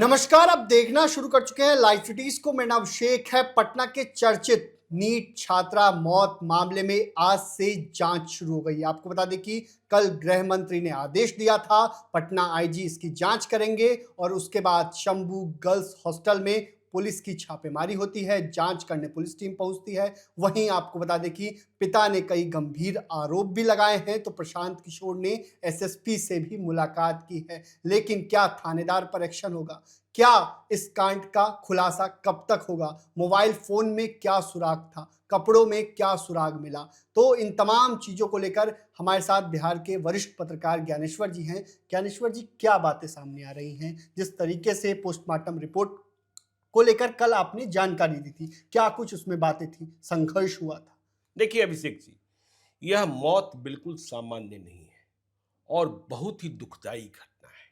नमस्कार। आप देखना शुरू कर चुके हैं लाइव सिटीज को। मेरा नाम शेख है। पटना के चर्चित नीट छात्रा मौत मामले में आज से जांच शुरू हो गई है। आपको बता दें कि कल गृह मंत्री ने आदेश दिया था, पटना आईजी इसकी जांच करेंगे और उसके बाद शंभू गर्ल्स हॉस्टल में पुलिस की छापेमारी होती है, जांच करने पुलिस टीम पहुंचती है। वहीं आपको बता दें कि पिता ने कई गंभीर आरोप भी लगाए हैं, तो प्रशांत किशोर ने एसएसपी से भी मुलाकात की है। लेकिन क्या थानेदार पर एक्शन होगा? क्या इस कांड का खुलासा कब तक होगा? मोबाइल फोन में क्या सुराग था? कपड़ों में क्या सुराग मिला? तो इन तमाम चीजों को लेकर हमारे साथ बिहार के वरिष्ठ पत्रकार ज्ञानेश्वर जी हैं। ज्ञानेश्वर जी, क्या बातें सामने आ रही हैं? जिस तरीके से पोस्टमार्टम रिपोर्ट को लेकर कल आपने जानकारी दी थी, क्या कुछ उसमें बातें थी? संघर्ष हुआ था? देखिए अभिषेक जी, यह मौत बिल्कुल सामान्य नहीं है और बहुत ही दुखदाई घटना है।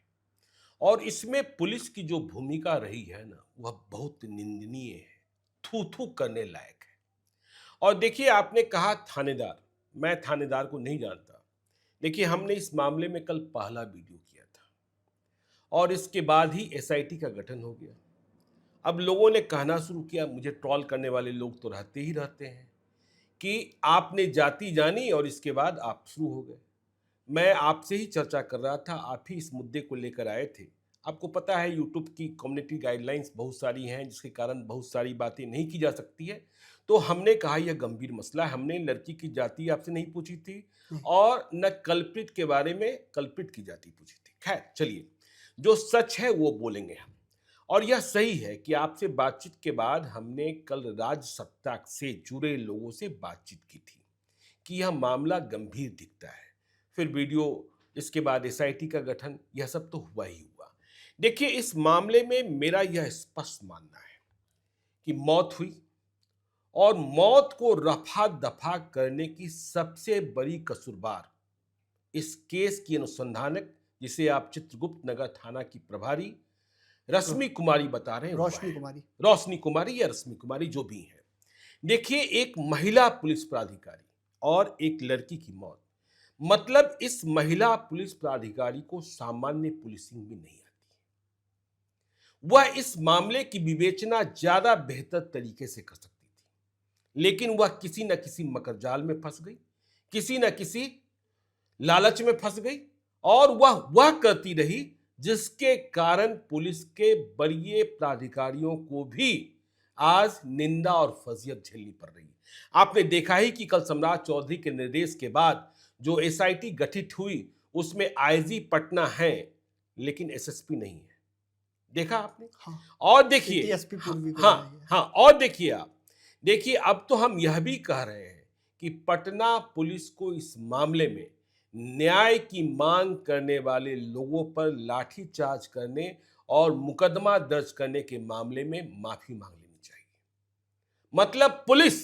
और इसमें पुलिस की जो भूमिका रही है ना, वह बहुत निंदनीय है, थू थू करने लायक है। और देखिए, आपने कहा थानेदार, मैं थानेदार को नहीं जानता। देखिए, हमने इस मामले में कल पहला वीडियो किया था और इसके बाद ही एसआईटी का गठन हो गया। अब लोगों ने कहना शुरू किया, मुझे ट्रॉल करने वाले लोग तो रहते ही रहते हैं, कि आपने जाति जानी और इसके बाद आप शुरू हो गए। मैं आपसे ही चर्चा कर रहा था, आप ही इस मुद्दे को लेकर आए थे। आपको पता है यूट्यूब की कम्युनिटी गाइडलाइंस बहुत सारी हैं, जिसके कारण बहुत सारी बातें नहीं की जा सकती है। तो हमने कहा यह गंभीर मसला है। हमने लड़की की जाति आपसे नहीं पूछी थी और न कल्प्रिट के बारे में कल्प्रिट की जाति पूछी थी। खैर चलिए, जो सच है वो बोलेंगे हम। और यह सही है कि आपसे बातचीत के बाद हमने कल राज सत्ता से जुड़े लोगों से बातचीत की थी कि यह मामला गंभीर दिखता है। फिर वीडियो, इसके बाद एसआईटी का गठन, यह सब तो हुआ ही हुआ। देखिए, इस मामले में मेरा यह स्पष्ट मानना है कि मौत हुई और मौत को रफा दफा करने की सबसे बड़ी कसूरवार इस केस की अनुसंधानक, जिसे आप चित्रगुप्त नगर थाना की प्रभारी रश्मि कुमारी बता रहे हैं, रोशनी कुमारी। रोशनी कुमारी या रश्मि कुमारी जो भी है। देखिए, एक महिला पुलिस प्राधिकारी और एक लड़की की मौत, मतलब इस महिला पुलिस प्राधिकारी को सामान्य पुलिसिंग भी नहीं आती। वह इस मामले की विवेचना ज्यादा बेहतर तरीके से कर सकती थी, लेकिन वह किसी न किसी मकरजाल में फंस गई, किसी न किसी लालच में फंस गई और वह करती रही जिसके कारण पुलिस के वरीय प्राधिकारियों को भी आज निंदा और फजीयत झेलनी पड़ रही है। आपने देखा ही कि कल सम्राट चौधरी के निर्देश के बाद जो एसआईटी गठित हुई, उसमें आईजी पटना है लेकिन एसएसपी नहीं है। देखा आपने? हाँ। और देखिए, एसपी पूर्वी को हाँ बनाई है। हाँ, और देखिए आप, देखिए अब तो हम यह भी कह रहे हैं कि पटना पुलिस को इस मामले में न्याय की मांग करने वाले लोगों पर लाठीचार्ज करने और मुकदमा दर्ज करने के मामले में माफी मांग लेनी चाहिए। मतलब पुलिस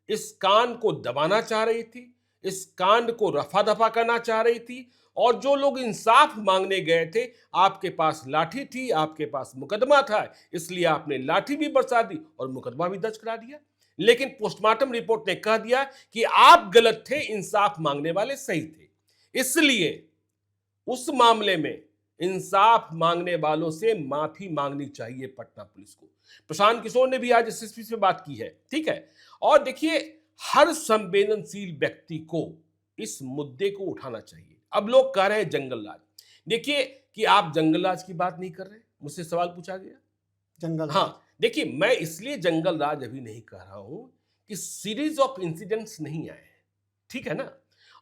इस कांड को दबाना चाह रही थी, इस कांड को रफा दफा करना चाह रही थी, और जो लोग इंसाफ मांगने गए थे, आपके पास लाठी थी, आपके पास मुकदमा था, इसलिए आपने लाठी भी बरसा दी और मुकदमा भी दर्ज करा दिया। लेकिन पोस्टमार्टम रिपोर्ट ने कह दिया कि आप गलत थे, इंसाफ मांगने वाले सही थे। इसलिए उस मामले में इंसाफ मांगने वालों से माफी मांगनी चाहिए पटना पुलिस को। प्रशांत किशोर ने भी आज एसएसपी से बात की है, ठीक है। और देखिए, हर संवेदनशील व्यक्ति को इस मुद्दे को उठाना चाहिए। अब लोग कह रहे हैं जंगल राज। देखिए कि आप जंगल राज की बात नहीं कर रहे, मुझसे सवाल पूछा गया। जंगल राज। हाँ, देखिए, मैं इसलिए जंगल राज अभी नहीं कह रहा हूं कि सीरीज ऑफ इंसिडेंट्स नहीं आए हैं, ठीक है ना।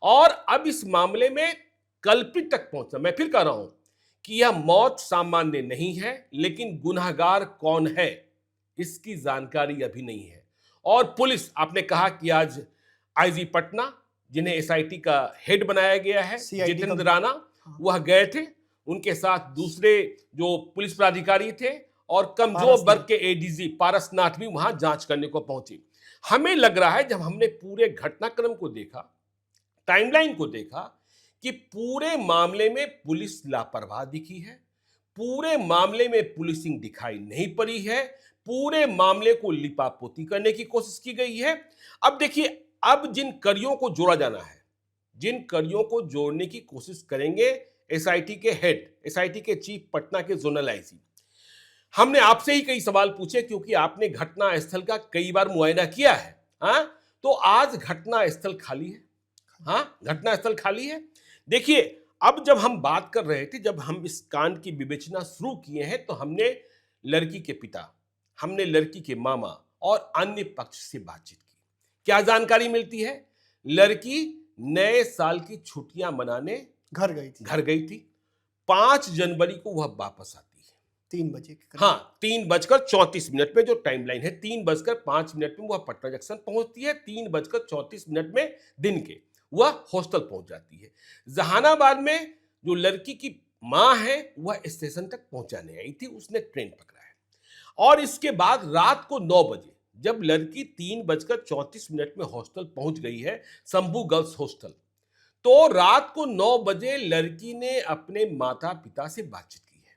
और अब इस मामले में कल्पित तक पहुंचना, मैं फिर कह रहा हूं कि यह मौत सामान्य नहीं है, लेकिन गुनहगार कौन है इसकी जानकारी अभी नहीं है। और पुलिस, आपने कहा कि आज आईजी पटना, जिन्हें एसआईटी का हेड बनाया गया है, CID का। जितेंद्र राणा, हाँ। वह गए थे। उनके साथ दूसरे जो पुलिस प्राधिकारी थे और कमजोर वर्ग पारसनाथ। के एडीजी पारसनाथ भी वहां जांच करने को पहुंचे। हमें लग रहा है, जब हमने पूरे घटनाक्रम को देखा, टाइमलाइन को देखा, कि पूरे मामले में पुलिस लापरवाह दिखी है, पूरे मामले में पुलिसिंग दिखाई नहीं पड़ी है, पूरे मामले को लिपापोती करने की कोशिश की गई है। अब देखिए, अब जिन कड़ियों को जोड़ा जाना है, जिन कड़ियों को जोड़ने की कोशिश करेंगे एसआईटी के हेड, एसआईटी के चीफ पटना के जोनल आईजी, हमने आपसे ही कई सवाल पूछे क्योंकि आपने घटना स्थल का कई बार मुआयना किया है। हाँ, तो आज घटना स्थल खाली है। हाँ, घटना स्थल खाली है। देखिए, अब जब हम बात कर रहे थे, जब हम इस कांड की विवेचना शुरू किए हैं, तो हमने लड़की के पिता, हमने लड़की के मामा और अन्य पक्ष से बातचीत की। क्या जानकारी मिलती है? लड़की नए साल की छुट्टियां मनाने घर गई थी। 5 जनवरी को वह वापस आती है 3 बजे के करीब। हाँ, 3:34 में जो टाइमलाइन है, 3:05 में वह पटना जंक्शन पहुंचती है। 3:34 में दिन के वह हॉस्टल पहुंच जाती है। जहानाबाद में जो लड़की की मां है वह स्टेशन तक पहुंचाने आई थी, उसने ट्रेन पकड़ा है। और इसके बाद रात को 9 बजे जब लड़की 3:34 में हॉस्टल पहुंच गई है, शंभू गर्ल्स हॉस्टल, तो रात को 9 बजे लड़की ने अपने माता पिता से बातचीत की है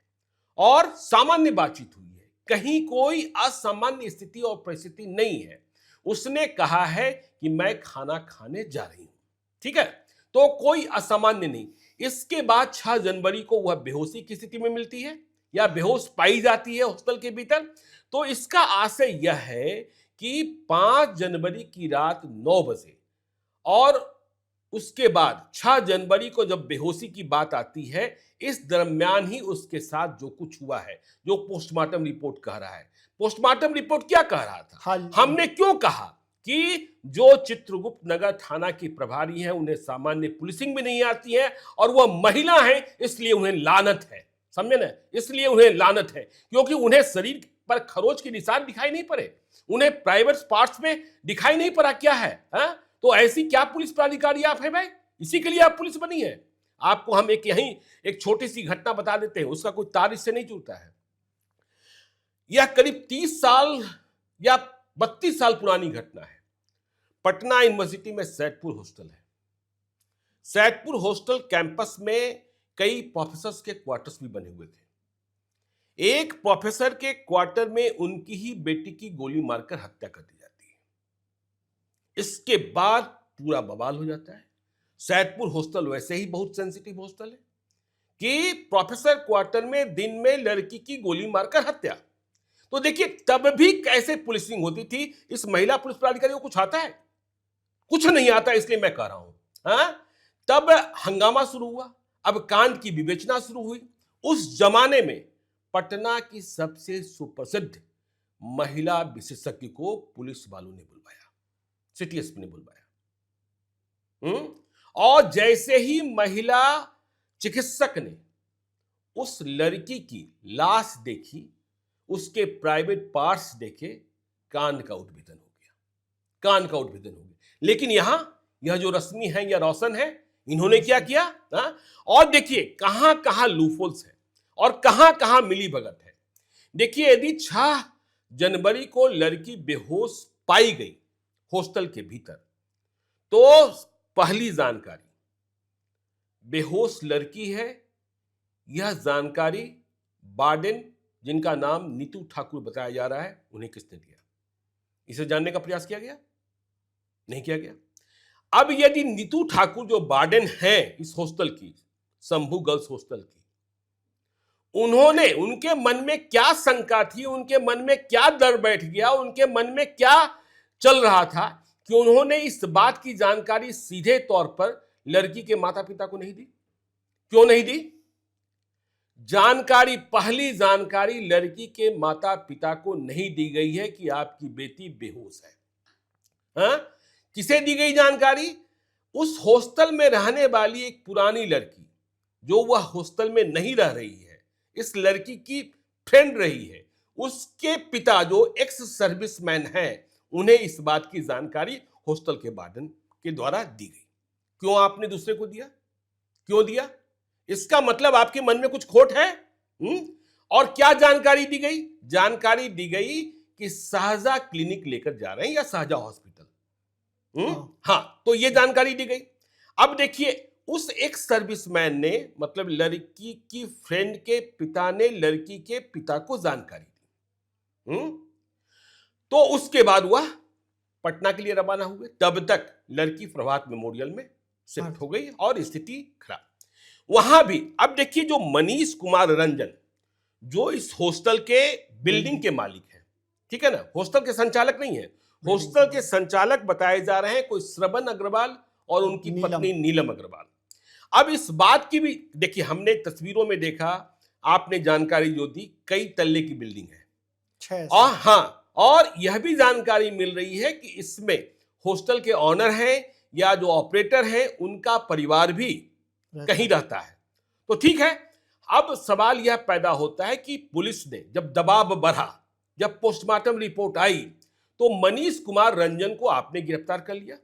और सामान्य बातचीत हुई है। कहीं कोई असामान्य स्थिति और परिस्थिति नहीं है। उसने कहा है कि मैं खाना खाने जा रही हूं। ठीक है, तो कोई असामान्य नहीं। इसके बाद 6 जनवरी को वह बेहोशी की स्थिति में मिलती है या बेहोश पाई जाती है हॉस्टल के भीतर। तो इसका आशय यह है कि 5 जनवरी की रात 9 बजे और उसके बाद 6 जनवरी को जब बेहोशी की बात आती है, इस दरमियान ही उसके साथ जो कुछ हुआ है, जो पोस्टमार्टम रिपोर्ट कह रहा है। पोस्टमार्टम रिपोर्ट क्या कह रहा था? हमने क्यों कहा कि जो चित्रगुप्त नगर थाना की प्रभारी हैं, उन्हें सामान्य पुलिसिंग भी नहीं आती है और वह महिला है, इसलिए उन्हें लानत है। समझे ना? इसलिए उन्हें लानत है क्योंकि उन्हें शरीर पर खरोच के निशान दिखाई नहीं पड़े, उन्हें प्राइवेट पार्ट्स में दिखाई नहीं पड़ा। क्या है? तो ऐसी क्या पुलिस प्राधिकारी आप है भाई? इसी के लिए आप पुलिस बनी है। आपको हम एक छोटी सी घटना बता देते हैं, उसका कोई तार इससे नहीं जुड़ता है। यह करीब 30 साल या 32 साल पुरानी घटना है। पटना यूनिवर्सिटी में सैदपुर हॉस्टल है। सैदपुर हॉस्टल कैंपस में कई प्रोफेसर्स के क्वार्टर्स भी बने हुए थे। एक प्रोफेसर के क्वार्टर में उनकी ही बेटी की गोली मारकर हत्या कर दी जाती है। इसके बाद पूरा बवाल हो जाता है। सैदपुर हॉस्टल वैसे ही बहुत सेंसिटिव हॉस्टल है कि प्रोफेसर क्वार्टर में दिन में लड़की की गोली मारकर हत्या। तो देखिए, तब भी कैसे पुलिसिंग होती थी। इस महिला पुलिस प्राधिकारी को कुछ आता है? कुछ नहीं आता, इसलिए मैं कह रहा हूं। तब हंगामा शुरू हुआ। अब कांड की विवेचना शुरू हुई। उस जमाने में पटना की सबसे सुप्रसिद्ध महिला विशेषज्ञ को पुलिस वालों ने बुलवाया, सिटी एसपी ने बुलवाया। और जैसे ही महिला चिकित्सक ने उस लड़की की लाश देखी, उसके प्राइवेट पार्ट्स देखे, कांड का उद्भेदन हो गया। कांड का उद्भेदन हो गया। लेकिन यह जो रश्मि है या रोशन है, इन्होंने क्या किया? और देखिए कहां कहां लूफोल्स है और कहां कहां मिली भगत है। देखिए, यदि 6 जनवरी को लड़की बेहोश पाई गई हॉस्टल के भीतर, तो पहली जानकारी बेहोश लड़की है, यह जानकारी वार्डन, जिनका नाम नीतू ठाकुर बताया जा रहा है, उन्हें किसने दिया? इसे जानने का प्रयास किया गया? नहीं किया गया। अब यदि नीतू ठाकुर जो वार्डन है इस हॉस्टल की, शंभू गर्ल्स हॉस्टल की, उन्होंने, उनके मन में क्या शंका थी, उनके मन में क्या डर बैठ गया, उनके मन में क्या चल रहा था कि उन्होंने इस बात की जानकारी सीधे तौर पर लड़की के माता पिता को नहीं दी? क्यों नहीं दी? जानकारी, पहली जानकारी लड़की के माता पिता को नहीं दी गई है कि आपकी बेटी बेहोश है। किसे दी गई जानकारी? उस हॉस्टल में रहने वाली एक पुरानी लड़की, जो वह हॉस्टल में नहीं रह रही है, इस लड़की की फ्रेंड रही है, उसके पिता जो एक्स सर्विसमैन हैं, उन्हें इस बात की जानकारी हॉस्टल के वार्डन के द्वारा दी गई। क्यों आपने दूसरे को दिया? क्यों दिया? इसका मतलब आपके मन में कुछ खोट है। और क्या जानकारी दी गई? जानकारी दी गई कि शाहजा क्लिनिक लेकर जा रहे हैं या शाहजा हॉस्पिटल। हाँ, तो यह जानकारी दी गई। अब देखिए, उस एक सर्विसमैन ने, मतलब लड़की की फ्रेंड के पिता ने लड़की के पिता को जानकारी दी। तो उसके बाद वह पटना के लिए रवाना हुए। तब तक लड़की प्रभात मेमोरियल में शिफ्ट हो गई और स्थिति खराब। वहां भी अब देखिए, जो मनीष कुमार रंजन, जो इस हॉस्टल के बिल्डिंग के मालिक हैं, ठीक है ना, हॉस्टल के संचालक नहीं है। हॉस्टल के संचालक बताए जा रहे हैं कोई श्रवण अग्रवाल और उनकी पत्नी नीलम अग्रवाल। अब इस बात की भी देखिए, हमने तस्वीरों में देखा, आपने जानकारी जो दी, कई तल्ले की बिल्डिंग है, और हाँ, और यह भी जानकारी मिल रही है कि इसमें हॉस्टल के ऑनर हैं या जो ऑपरेटर हैं उनका परिवार भी कहीं रहता है। तो ठीक है, अब सवाल यह पैदा होता है कि पुलिस ने जब दबाव बढ़ा, जब पोस्टमार्टम रिपोर्ट आई, तो मनीष कुमार रंजन को आपने गिरफ्तार कर लिया।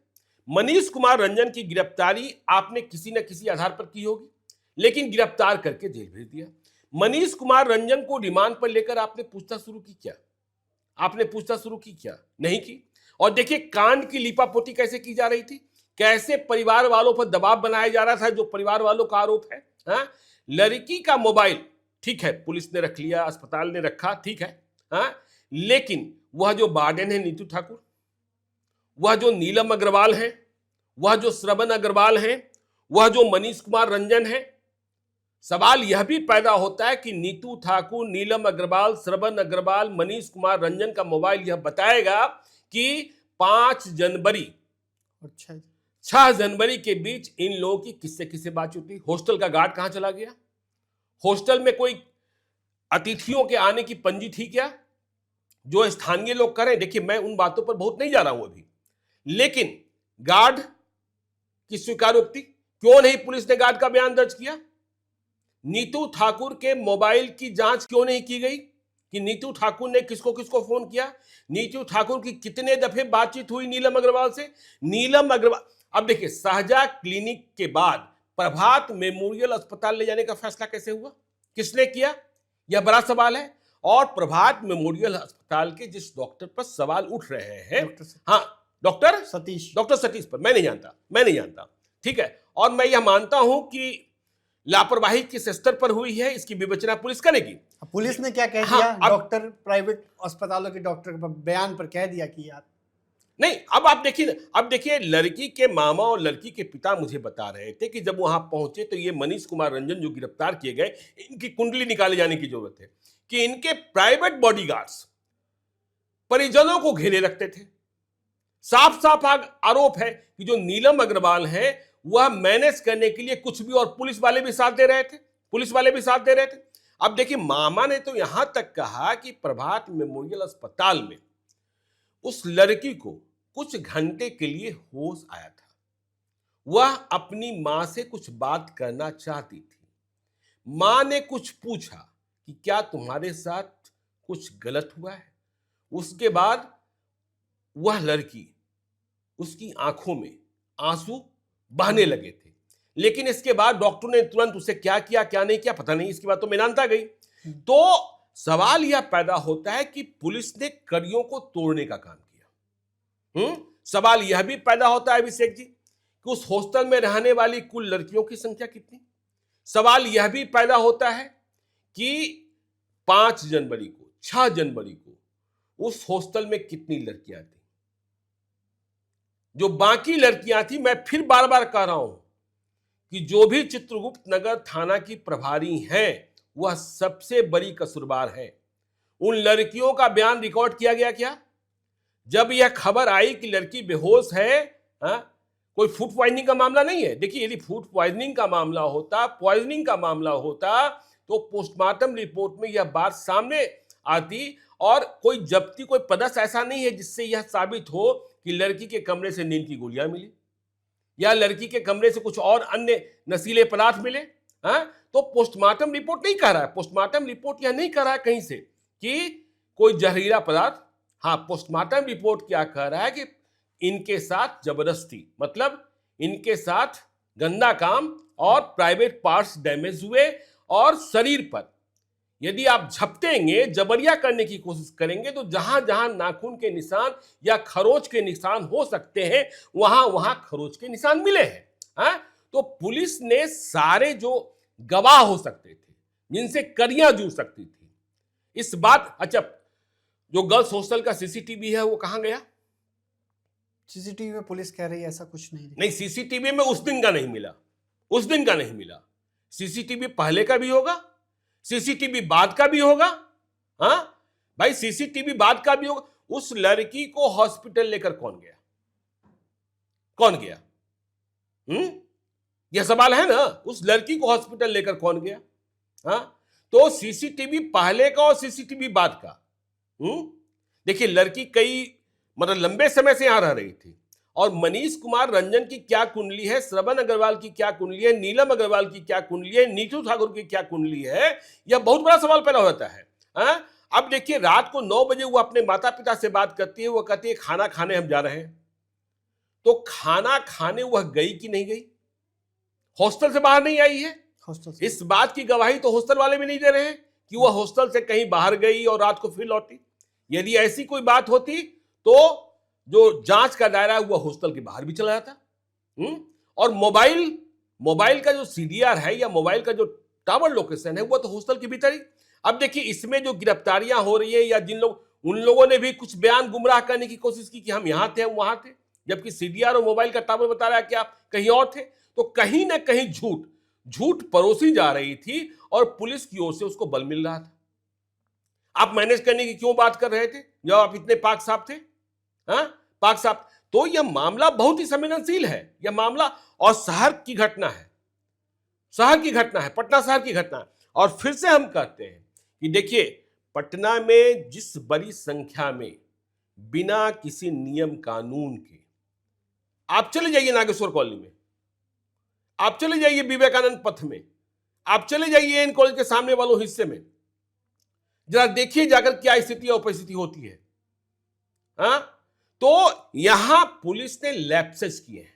मनीष कुमार रंजन की गिरफ्तारी आपने किसी न किसी आधार पर की होगी, लेकिन गिरफ्तार करके जेल भेज दिया। मनीष कुमार रंजन को रिमांड पर लेकर आपने पूछताछ शुरू की क्या? आपने पूछताछ शुरू की क्या? नहीं की। और देखिए कांड की लीपापोती कैसे की जा रही थी, कैसे परिवार वालों पर दबाव बनाया जा रहा था, जो परिवार वालों का आरोप है। हाँ, लड़की का मोबाइल ठीक है पुलिस ने रख लिया, अस्पताल ने रखा, ठीक है, हाँ, लेकिन वह जो वार्डन है नीतू ठाकुर, वह जो नीलम अग्रवाल है, वह जो श्रवण अग्रवाल है, वह जो मनीष कुमार रंजन है, सवाल यह भी पैदा होता है कि नीतू ठाकुर, नीलम अग्रवाल, श्रवण अग्रवाल, मनीष कुमार रंजन का मोबाइल यह बताएगा कि 5 जनवरी और 6 जनवरी के बीच इन लोगों की किससे किससे बातचीत हुई। हॉस्टल का गार्ड कहां चला गया? हॉस्टल में कोई अतिथियों के आने की पंजी थी क्या, जो स्थानीय लोग करें? देखिए मैं उन बातों पर बहुत नहीं जा रहा हूं अभी, लेकिन गार्ड की स्वीकारोक्ति क्यों नहीं पुलिस ने गार्ड का बयान दर्ज किया? नीतू ठाकुर के मोबाइल की जांच क्यों नहीं की गई कि नीतू ठाकुर ने किसको किसको फोन किया, नीतू ठाकुर की कितने दफे बातचीत हुई नीलम अग्रवाल से? नीलम अग्रवाल, अब देखिए शाहजहां क्लिनिक के बाद प्रभात मेमोरियल अस्पताल ले जाने का फैसला कैसे हुआ, किसने किया, यह बड़ा सवाल है। और प्रभात मेमोरियल अस्पताल के जिस डॉक्टर पर सवाल उठ रहे हैं, हाँ डॉक्टर सतीश पर, मैं नहीं जानता, ठीक है, और मैं यह मानता हूं कि लापरवाही किस स्तर पर हुई है इसकी विवेचना पुलिस करेगी। पुलिस ने क्या कह दिया? डॉक्टर प्राइवेट अस्पतालों के डॉक्टर के बयान पर कह दिया कि यार नहीं, अब आप देखिए लड़की के मामा और लड़की के पिता मुझे बता रहे थे कि जब वहां पहुंचे तो ये मनीष कुमार रंजन जो गिरफ्तार किए गए, इनकी कुंडली निकाले जाने की जरूरत है कि इनके प्राइवेट बॉडीगार्ड्स परिजनों को घेरे रखते थे। साफ साफ आरोप है कि जो नीलम अग्रवाल है वह मैनेज करने के लिए कुछ भी, और पुलिस वाले भी साथ दे रहे थे। अब देखिए मामा ने तो यहां तक कहा कि प्रभात मेमोरियल अस्पताल में उस लड़की को कुछ घंटे के लिए होश आया था, वह अपनी मां से कुछ बात करना चाहती थी। मां ने कुछ पूछा कि क्या तुम्हारे साथ कुछ गलत हुआ है? उसके बाद वह लड़की, उसकी आंखों में आंसू बहने लगे थे, लेकिन इसके बाद डॉक्टर ने तुरंत उसे क्या किया क्या नहीं किया पता नहीं, इसके बाद तो मेदांता गई। तो सवाल यह पैदा होता है कि पुलिस ने कड़ियों को तोड़ने का काम किया। सवाल यह भी पैदा होता है अभिषेक जी कि उस हॉस्टल में रहने वाली कुल लड़कियों की संख्या कितनी? सवाल यह भी पैदा होता है कि 5 जनवरी को, 6 जनवरी को उस हॉस्टल में कितनी लड़कियां थी? जो बाकी लड़कियां थी, मैं फिर बार बार कह रहा हूं कि जो भी चित्रगुप्त नगर थाना की प्रभारी हैं वह सबसे बड़ी कसूरवार है। उन लड़कियों का बयान रिकॉर्ड किया गया क्या? जब यह खबर आई कि लड़की बेहोश है, कोई फूड पॉइजनिंग का मामला नहीं है। देखिए यदि फूड पॉइजनिंग का मामला होता तो पोस्टमार्टम रिपोर्ट में यह बात सामने आती, और कोई जब्ती, कोई पदस ऐसा नहीं है जिससे यह साबित हो कि लड़की के कमरे से नींद की गोलियां मिली या लड़की के कमरे से कुछ और अन्य नशीले पदार्थ मिले। तो पोस्टमार्टम रिपोर्ट नहीं कह रहा है, पोस्टमार्टम रिपोर्ट यह नहीं कह रहा है कहीं से कि कोई जहरीला पदार्थ। हाँ, पोस्टमार्टम रिपोर्ट क्या कह रहा है कि इनके साथ जबरदस्ती, मतलब इनके साथ गंदा काम और प्राइवेट पार्ट्स डैमेज हुए, और शरीर पर यदि आप झपटेंगे, जबरिया करने की कोशिश करेंगे तो जहां जहां नाखून के निशान या खरोच के निशान हो सकते हैं वहां वहां खरोच के निशान मिले हैं। तो पुलिस ने सारे जो गवाह हो सकते थे, जिनसे कड़ियां जुड़ सकती थी, इस बात, अच्छा जो गर्ल्स हॉस्टल का सीसीटीवी है वो कहां गया? सीसीटीवी में पुलिस कह रही है ऐसा कुछ नहीं, सीसीटीवी में उस दिन का नहीं मिला। सीसीटीवी पहले का भी होगा, सीसीटीवी बाद का भी होगा। भाई सीसीटीवी बाद का भी होगा। उस लड़की को हॉस्पिटल लेकर कौन गया? कौन गया? यह सवाल है ना। उस लड़की को हॉस्पिटल लेकर कौन गया? हाँ, तो सीसीटीवी पहले का और सीसीटीवी बाद का। देखिए, लड़की कई मतलब लंबे समय से यहां रह रही थी, और मनीष कुमार रंजन की क्या कुंडली है, श्रवण अग्रवाल की क्या कुंडली है, नीलम अग्रवाल की क्या कुंडली है, नीतू ठाकुर की क्या कुंडली है, यह बहुत बड़ा सवाल पैदा होता है। हाँ? अब देखिए, रात को 9 बजे वो अपने माता पिता से बात करती है, वो कहती है खाना खाने हम जा रहे हैं। तो खाना खाने वह गई कि नहीं गई? हॉस्टल से बाहर नहीं आई है। हॉस्टल से इस बात की गवाही तो हॉस्टल वाले भी नहीं दे रहे हैं कि वह हॉस्टल से कहीं बाहर गई और रात को फिर लौटी। यदि ऐसी कोई बात होती तो जो जांच का दायरा है वह हॉस्टल के बाहर भी चला जाता। और मोबाइल का जो सीडीआर है या मोबाइल का जो टावर लोकेशन है वह तो हॉस्टल के भीतर ही। अब देखिए, इसमें जो गिरफ्तारियां हो रही है, या उन लोगोों ने भी कुछ बयान गुमराह करने की कोशिश की कि हम यहां थे, हम वहां थे, जबकि सीडीआर और मोबाइल का टावर बता रहा है कि आप कहीं और थे। तो कहीं ना कहीं झूठ परोसी जा रही थी और पुलिस की ओर से उसको बल मिल रहा था। आप मैनेज करने की क्यों बात कर रहे थे जब आप इतने पाक साफ थे? हाँ, पाक साफ। तो यह मामला बहुत ही संवेदनशील है। यह मामला और शहर की घटना है, पटना शहर की घटना है। और फिर से हम कहते हैं कि देखिए, पटना में जिस बड़ी संख्या में बिना किसी नियम कानून के, आप चले जाइए नागेश्वर कॉलोनी में, आप चले जाइए विवेकानंद पथ में, आप चले जाइए इन कॉलेज के सामने वालों हिस्से में, जरा देखिए जाकर क्या स्थिति और परिस्थिति होती है। हाँ? तो यहां पुलिस ने लैप्सेस किए हैं।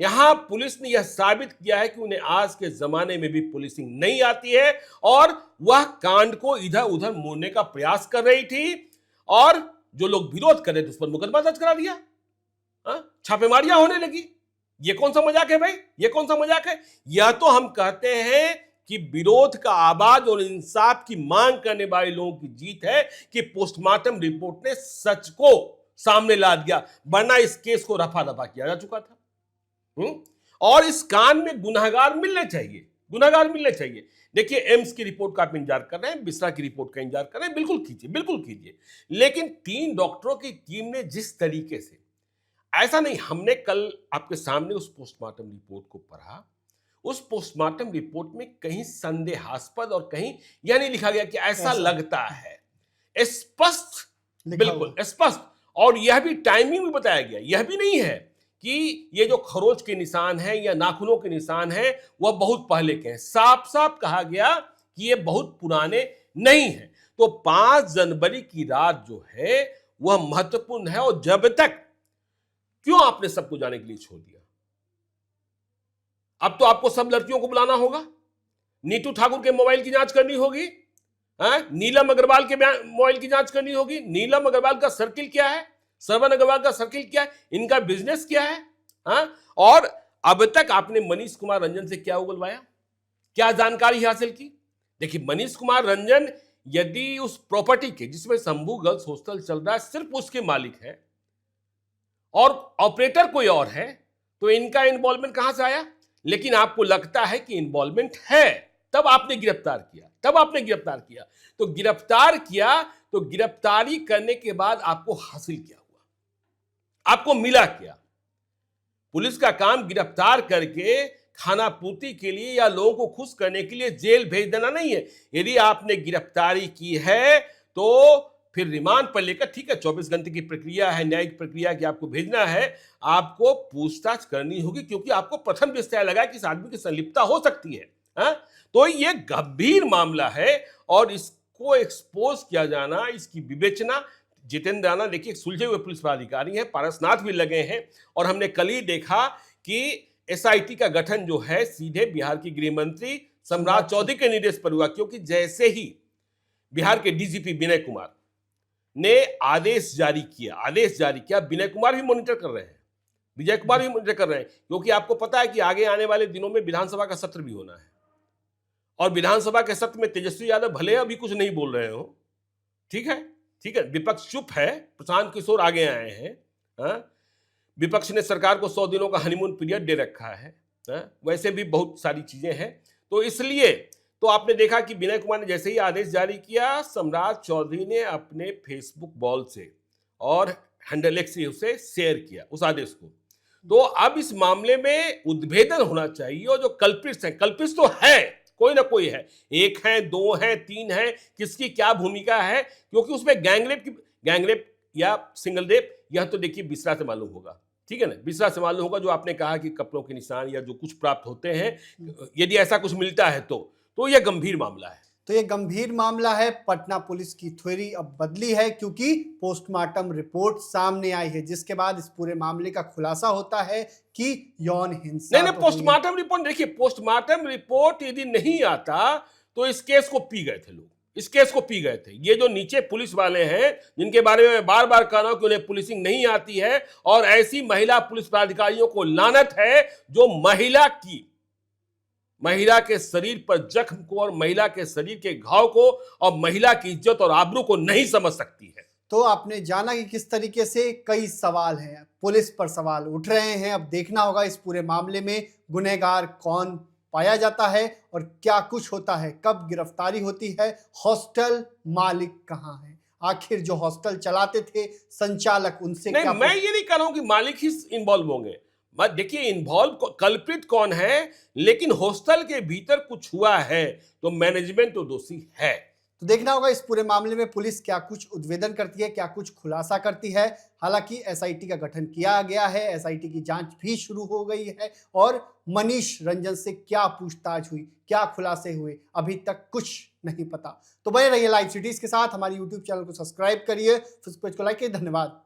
यहां पुलिस ने यह साबित किया है कि उन्हें आज के जमाने में भी पुलिसिंग नहीं आती है, और वह कांड को इधर उधर मोड़ने का प्रयास कर रही थी, और जो लोग विरोध कर रहे थे उस पर मुकदमा दर्ज करा दिया। छापेमारियां होने लगी। यह कौन सा मजाक है भाई? यह कौन सा मजाक है? यह तो हम कहते हैं कि विरोध का आवाज और इंसाफ की मांग करने वाले लोगों की जीत है कि पोस्टमार्टम रिपोर्ट ने सच को सामने ला दिया, वरना इस केस को रफा दफा किया जा चुका था। और इस कांड में गुनहगार मिलने चाहिए। देखिए, एम्स की रिपोर्ट का आप इंतजार कर रहे हैं, बिस्रा की रिपोर्ट का इंतजार कर रहे हैं, बिल्कुल कीजिए। लेकिन 3 डॉक्टरों की टीम ने जिस तरीके से, ऐसा नहीं, हमने कल आपके सामने उस पोस्टमार्टम रिपोर्ट को पढ़ा। उस पोस्टमार्टम रिपोर्ट में कहीं संदेहास्पद और कहीं यह नहीं लिखा गया कि ऐसा लगता है, स्पष्ट, बिल्कुल स्पष्ट। और यह भी टाइमिंग में बताया गया। यह भी नहीं है कि ये जो खरोच के निशान है या नाखूनों के निशान है वह बहुत पहले के हैं। साफ साफ कहा गया कि ये बहुत पुराने नहीं है। तो 5 जनवरी की रात जो है वह महत्वपूर्ण है, और जब तक क्यों आपने सबको जाने के लिए छोड़ दिया? अब तो आपको सब लड़कियों को बुलाना होगा, नीतू ठाकुर के मोबाइल की जांच करनी होगी, नीलम अग्रवाल के मोबाइल की जांच करनी होगी। नीलम अग्रवाल का सर्किल क्या है, श्रवण अग्रवाल का सर्किल क्या है, इनका बिजनेस क्या है? और अब तक आपने मनीष कुमार रंजन से क्या उगलवाया, क्या जानकारी हासिल की? देखिए, मनीष कुमार रंजन यदि उस प्रॉपर्टी के जिसमें शंभू गर्ल्स हॉस्टल चल रहा है सिर्फ उसके मालिक है और ऑपरेटर कोई और है, तो इनका इन्वॉल्वमेंट कहां से आया? लेकिन आपको लगता है कि इन्वॉल्वमेंट है, तब आपने गिरफ्तार किया। तो गिरफ्तारी करने के बाद आपको हासिल क्या हुआ? आपको मिला क्या? पुलिस का काम गिरफ्तार करके खाना पूर्ति के लिए या लोगों को खुश करने के लिए जेल भेज देना नहीं है। यदि आपने गिरफ्तारी की है तो फिर रिमांड पर लेकर, ठीक है, 24 घंटे की प्रक्रिया है, न्यायिक प्रक्रिया की, आपको भेजना है, आपको पूछताछ करनी होगी, क्योंकि आपको प्रथम दृष्टया लगा कि इस आदमी की संलिप्तता हो सकती है। तो ये गंभीर मामला है, और इसको एक्सपोज किया जाना, इसकी विवेचना, जितेंद्र राणा देखिए सुलझे हुए पुलिस पदाधिकारी हैं, पारसनाथ भी लगे हैं, और हमने कल ही देखा कि एसआईटी का गठन जो है सीधे बिहार की गृह मंत्री सम्राट चौधरी के निर्देश पर हुआ, क्योंकि जैसे ही बिहार के डीजीपी विनय कुमार ने आदेश जारी किया, विनय कुमार भी मॉनिटर कर रहे हैं, विजय कुमार भी मॉनिटर कर रहे हैं, क्योंकि आपको पता है कि आगे आने वाले दिनों में विधानसभा का सत्र भी होना है, और विधानसभा के सत्र में तेजस्वी यादव भले अभी कुछ नहीं बोल रहे हो, ठीक है, विपक्ष चुप है, प्रशांत किशोर आगे आए हैं, विपक्ष ने सरकार को 100 दिनों का हनीमून पीरियड दे रखा है, वैसे भी बहुत सारी चीजें हैं। तो इसलिए तो आपने देखा कि विनय कुमार ने जैसे ही आदेश जारी किया, सम्राट चौधरी ने अपने फेसबुक वॉल से और हैंडल एक्स से उसे शेयर किया उस आदेश को। तो अब इस मामले में उद्भेदन होना चाहिए और जो कल्प्रिट्स हैं, कल्प्रिट्स तो है, कोई ना कोई है, एक है, दो है, तीन है, किसकी क्या भूमिका है, क्योंकि उसमें गैंगरेप या सिंगल रेप, यह तो देखिए बिस्रा से मालूम होगा, ठीक है ना, बिस्रा से मालूम होगा। जो आपने कहा कि कपड़ों के निशान या जो कुछ प्राप्त होते हैं, यदि ऐसा कुछ मिलता है तो यह गंभीर मामला है। तो ये गंभीर मामला है। पटना पुलिस की थ्योरी अब बदली है क्योंकि पोस्टमार्टम रिपोर्ट सामने आई है, जिसके बाद इस पूरे मामले का खुलासा होता है कि यौन हिंसा नहीं, तो हुई। पोस्टमार्टम रिपोर्ट देखिए, पोस्टमार्टम रिपोर्ट यदि नहीं आता तो इस केस को पी गए थे लोग, इस केस को पी गए थे। ये जो नीचे पुलिस वाले हैं, जिनके बारे में बार बार कह रहा हूं कि उन्हें पुलिसिंग नहीं आती है, और ऐसी महिला पुलिस पदाधिकारियों को लानत है जो महिला के शरीर पर जख्म को और महिला के शरीर के घाव को और महिला की इज्जत और आबरू को नहीं समझ सकती है। तो आपने जाना कि किस तरीके से कई सवाल हैं, पुलिस पर सवाल उठ रहे हैं। अब देखना होगा इस पूरे मामले में गुनहगार कौन पाया जाता है और क्या कुछ होता है, कब गिरफ्तारी होती है, हॉस्टल मालिक कहाँ है, आखिर जो हॉस्टल चलाते थे संचालक, उनसे नहीं, क्या मैं ये नहीं कह रहा हूं कि मालिक ही इन्वॉल्व होंगे। मैं देखिए, इन्वॉल्व कल्प्रिट कौन है, लेकिन हॉस्टल के भीतर कुछ हुआ है तो मैनेजमेंट तो दोषी है। तो देखना होगा इस पूरे मामले में पुलिस क्या कुछ उद्भेदन करती है, क्या कुछ खुलासा करती है। हालांकि एसआईटी का गठन किया गया है, एसआईटी की जांच भी शुरू हो गई है और मनीष रंजन से क्या पूछताछ हुई, क्या खुलासे हुए, अभी तक कुछ नहीं पता। तो बने रहिए लाइव सिटीज के साथ, हमारी यूट्यूब चैनल को सब्सक्राइब करिए, फेसबुक पेज को लाइक करिए। धन्यवाद।